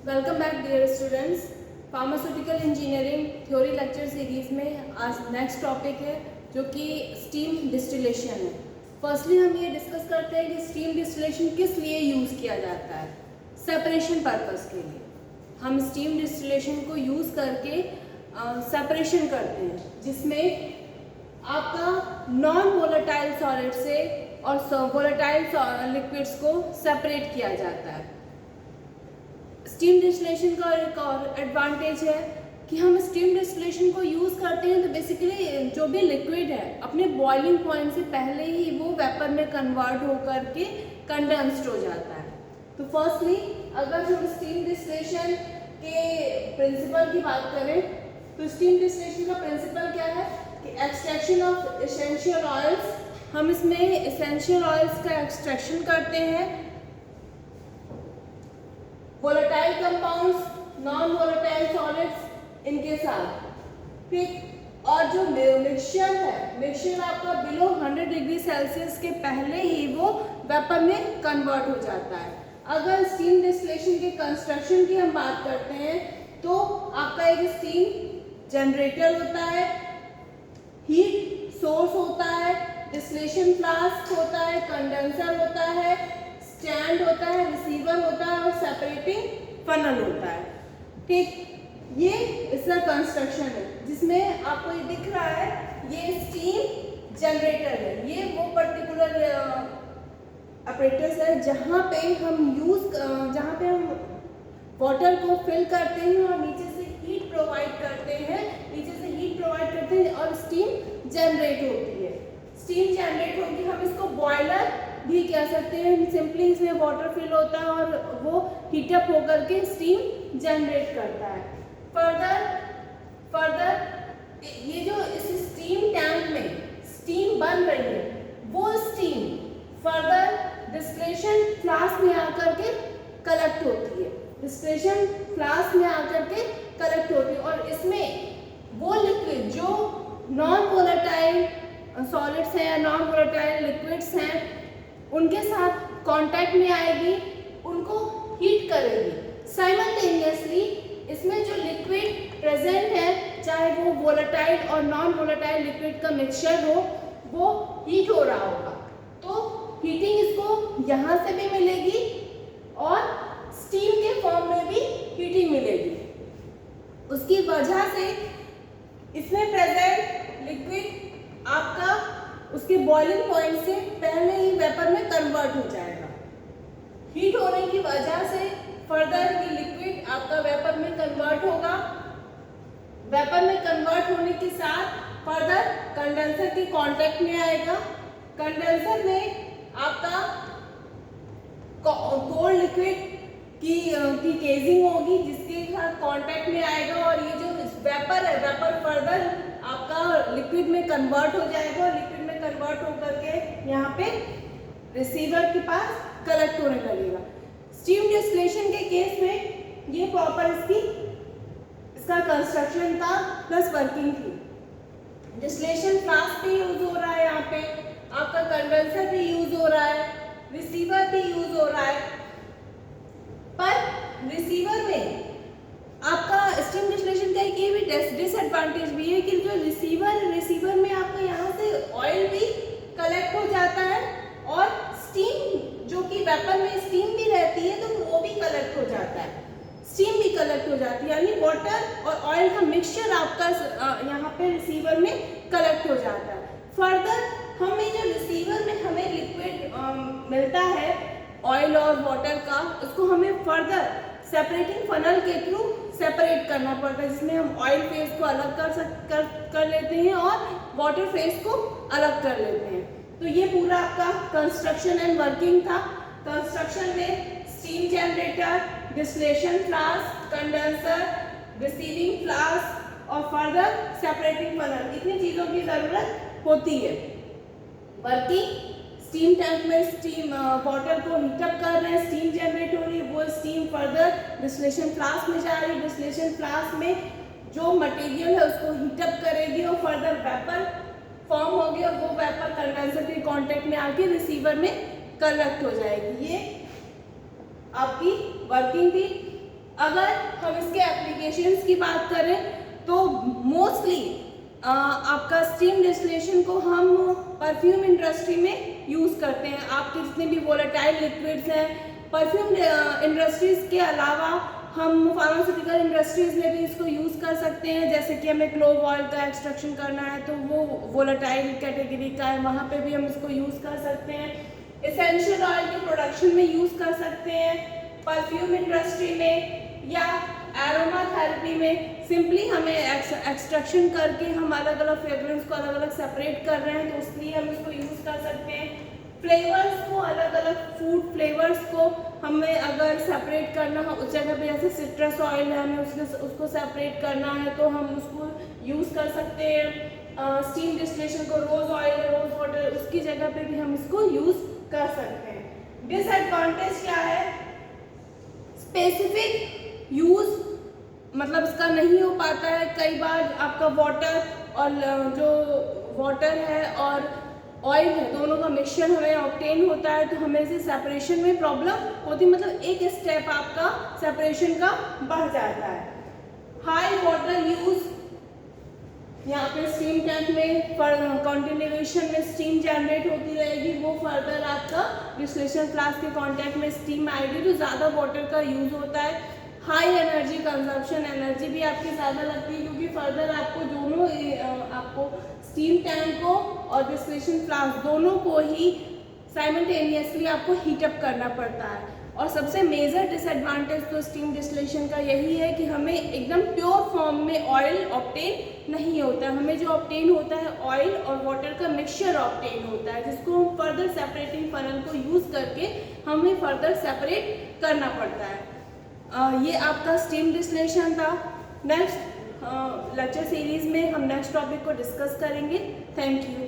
Welcome back dear students. Pharmaceutical engineering theory lecture series में आज next topic है जो कि स्टीम डिस्टिलेशन है। फर्स्टली हम ये डिस्कस करते हैं कि स्टीम डिस्टिलेशन किस लिए यूज़ किया जाता है। सेपरेशन पर्पस के लिए हम स्टीम डिस्टिलेशन को यूज़ करके सेपरेशन करते हैं, जिसमें आपका नॉन वोलेटाइल सॉलिड से और वोलेटाइल लिक्विड्स को सेपरेट किया जाता है। स्टीम डिस्टिलेशन का एक और एडवांटेज है कि हम स्टीम डिस्टिलेशन को यूज़ करते हैं तो बेसिकली जो भी लिक्विड है अपने बॉइलिंग पॉइंट से पहले ही वो वेपर में कन्वर्ट होकर के कंडेंस्ड हो जाता है। तो फर्स्टली अगर हम स्टीम डिस्टिलेशन के प्रिंसिपल की बात करें तो स्टीम डिस्टिलेशन का प्रिंसिपल क्या है कि एक्सट्रैक्शन ऑफ एसेंशियल ऑयल्स। हम इसमें एसेंशियल ऑयल्स का एक्सट्रैक्शन करते हैं, volatile compounds, non volatile solids इनके साथ, ठीक। और जो मिक्सचर है, मिक्सचर आपका बिलो 100 डिग्री सेल्सियस के पहले ही वो वेपर में कन्वर्ट हो जाता है। अगर स्टीम डिस्टिलेशन के कंस्ट्रक्शन की हम बात करते हैं तो आपका एक स्टीम जनरेटर होता है, हीट सोर्स होता है, डिस्टिलेशन फ्लास्क होता है, कंडेंसर होता है, स्टैंड होता है, रिसीवर होता है और सेपरेटिंग फनल होता है, ठीक। ये इसका कंस्ट्रक्शन है जिसमें आपको ये दिख रहा है, ये स्टीम जनरेटर है। ये वो पर्टिकुलर ऑपरेटर्स है जहाँ पे हम वाटर को फिल करते हैं और नीचे से हीट प्रोवाइड करते हैं और स्टीम जनरेट होती है। स्टीम जनरेट होगी, हम इसको बॉयलर भी कह सकते हैं। सिंपली इसमें वाटर फिल होता है और वो हीटअप होकर के स्टीम जनरेट करता है। फर्दर ये जो इस स्टीम टैंक में स्टीम बन रही है वो स्टीम फर्दर डिस्टिलेशन फ्लास्क में आकर के कलेक्ट होती है, और इसमें वो लिक्विड जो नॉन वोलेटाइल सॉलिड्स हैं या नॉन वोलेटाइल लिक्विड्स हैं उनके साथ कांटेक्ट में आएगी, उनको हीट करेगी। साइमल्टेनियसली इसमें जो लिक्विड प्रेजेंट है, चाहे वो वोलेटाइल और नॉन वोलेटाइल लिक्विड का मिक्सचर हो, वो हीट हो रहा होगा। तो हीटिंग इसको यहाँ से भी मिलेगी और स्टीम के फॉर्म में भी हीटिंग मिलेगी। उसकी वजह से इसमें प्रेजेंट लिक्विड आपका उसके बॉइलिंग पॉइंट से पहले ही वेपर में कन्वर्ट हो जाएगा। हीट होने की वजह से फर्दर ये लिक्विड आपका वेपर में कन्वर्ट होगा। वेपर में कन्वर्ट होने के साथ फर्दर कंडेंसर के कांटेक्ट में आएगा। कंडेंसर में आपका कोल्ड लिक्विड की केजिंग होगी जिसके साथ कांटेक्ट में आएगा और ये जो वेपर है, वेपर फर्दर आपका लिक्विड में कन्वर्ट हो जाएगा और लिक्विड में कन्वर्ट होकर के यहाँ पे रिसीवर के पास कलेक्ट होने लगेगा। स्टीम डिस्टिलेशन के केस में ये प्रॉपर इसका कंस्ट्रक्शन था प्लस वर्किंग थी। डिस्टिलेशन फ्लास्क भी यूज हो रहा है, यहाँ पे आपका कंडेंसर भी यूज हो रहा है, रिसीवर भी यूज हो रहा है। पर रिसीवर में आपका स्टीम डिस्टिलेशन का एक ये भी डिसएडवांटेज भी है कि जो रिसीवर में आपका यहाँ से ऑयल भी कलेक्ट हो जाता है और स्टीम जो कि वेपर में स्टीम भी रहती है तो वो भी कलेक्ट हो जाता है, स्टीम भी कलेक्ट हो जाती है, यानी वाटर और ऑयल का मिक्सचर आपका यहाँ पे रिसीवर में कलेक्ट हो जाता है। फर्दर हमें जो रिसीवर में हमें लिक्विड मिलता है ऑयल और वाटर का, उसको हमें फर्दर सेपरेटिंग फनल के थ्रू सेपरेट करना पड़ता है, जिसमें हम ऑयल फेज को अलग कर लेते हैं और वाटर फेज को अलग कर लेते हैं। तो ये पूरा आपका कंस्ट्रक्शन एंड वर्किंग था। कंस्ट्रक्शन में steam generator, distillation flask, condenser, receiving flask और फर्दर सेपरेटिंग फनल, इतनी चीज़ों की ज़रूरत होती है। वर्किंग स्टीम टैंक में स्टीम वाटर को हीटअप कर रहे हैं, स्टीम जनरेट हो रही है, वो स्टीम फर्दर डिस्टिलेशन फ्लास्क में जा रही है। डिस्टिलेशन फ्लास्क में जो मटेरियल है उसको हीटअप करेगी और फर्दर वेपर फॉर्म होगी और वो वेपर कंडेंसर के कांटेक्ट में आके रिसीवर में कलेक्ट हो जाएगी। ये आपकी वर्किंग थी। अगर हम इसके एप्लीकेशंस की बात करें तो मोस्टली आपका स्टीम डिस्टिलेशन को हम परफ्यूम इंडस्ट्री में यूज़ करते हैं। आपके जितने भी वोलेटाइल लिक्विड्स हैं, परफ्यूम इंडस्ट्रीज़ के अलावा हम फार्मास्यूटिकल इंडस्ट्रीज़ में भी इसको यूज़ कर सकते हैं। जैसे कि हमें क्लोव ऑयल का एक्सट्रैक्शन करना है तो वो वोलेटाइल कैटेगरी का है, वहाँ पे भी हम इसको यूज़ कर सकते हैं। एसेंशियल ऑयल के प्रोडक्शन में यूज़ कर सकते हैं, परफ्यूम इंडस्ट्री में या एरोमा थेरेपी में। सिंपली हमें एक्सट्रैक्शन करके हम अलग अलग फ्रेग्रेंस को अलग अलग सेपरेट कर रहे हैं तो इसलिए हम इसको यूज़ कर सकते हैं। फ्लेवर्स को, अलग अलग फूड फ्लेवर्स को हमें अगर सेपरेट करना हो उस जगह पे, जैसे सिट्रस ऑयल है, हमें उसको सेपरेट करना है तो हम उसको यूज़ कर सकते हैं। स्टीम डिस्टिलेशन को रोज़ ऑयल, रोज़ वाटर, उसकी जगह पे भी हम इसको यूज़ कर सकते हैं। डिसएडवांटेज क्या है? स्पेसिफिक यूज़ मतलब इसका नहीं हो पाता है। कई बार आपका वाटर और जो वाटर है और ऑयल है दोनों का मिक्सचर हमें ऑब्टेन होता है तो हमें से सेपरेशन में प्रॉब्लम होती, मतलब एक स्टेप आपका सेपरेशन का बढ़ जाता है। हाई वाटर यूज़, यहाँ पे स्टीम टैंक में कंटिन्यूएशन में स्टीम जनरेट होती रहेगी, वो फर्दर आपका डिस्टिलेशन फ्लास्क के कांटेक्ट में स्टीम आएगी तो ज़्यादा वाटर का यूज़ होता है। हाई एनर्जी कंजप्शन, एनर्जी भी आपकी ज़्यादा लगती है क्योंकि फर्दर आपको दोनों आपको स्टीम टैंक को और डिस्टिलेशन फ्लास्क दोनों को ही साइमल्टेनियसली आपको हीटअप करना पड़ता है। और सबसे मेजर डिसएडवांटेज तो स्टीम डिस्टिलेशन का यही है कि हमें एकदम प्योर फॉर्म में ऑयल ऑब्टेन नहीं होता, हमें जो ऑब्टेन होता है ऑयल और वाटर का मिक्सचर ऑब्टेन होता है जिसको हम फर्दर सेपरेटिंग फनल को यूज़ करके हमें फर्दर सेपरेट करना पड़ता है। ये आपका स्टीम डिस्टिलेशन था। नेक्स्ट लेक्चर सीरीज़ में हम नेक्स्ट टॉपिक को डिस्कस करेंगे। Thank you.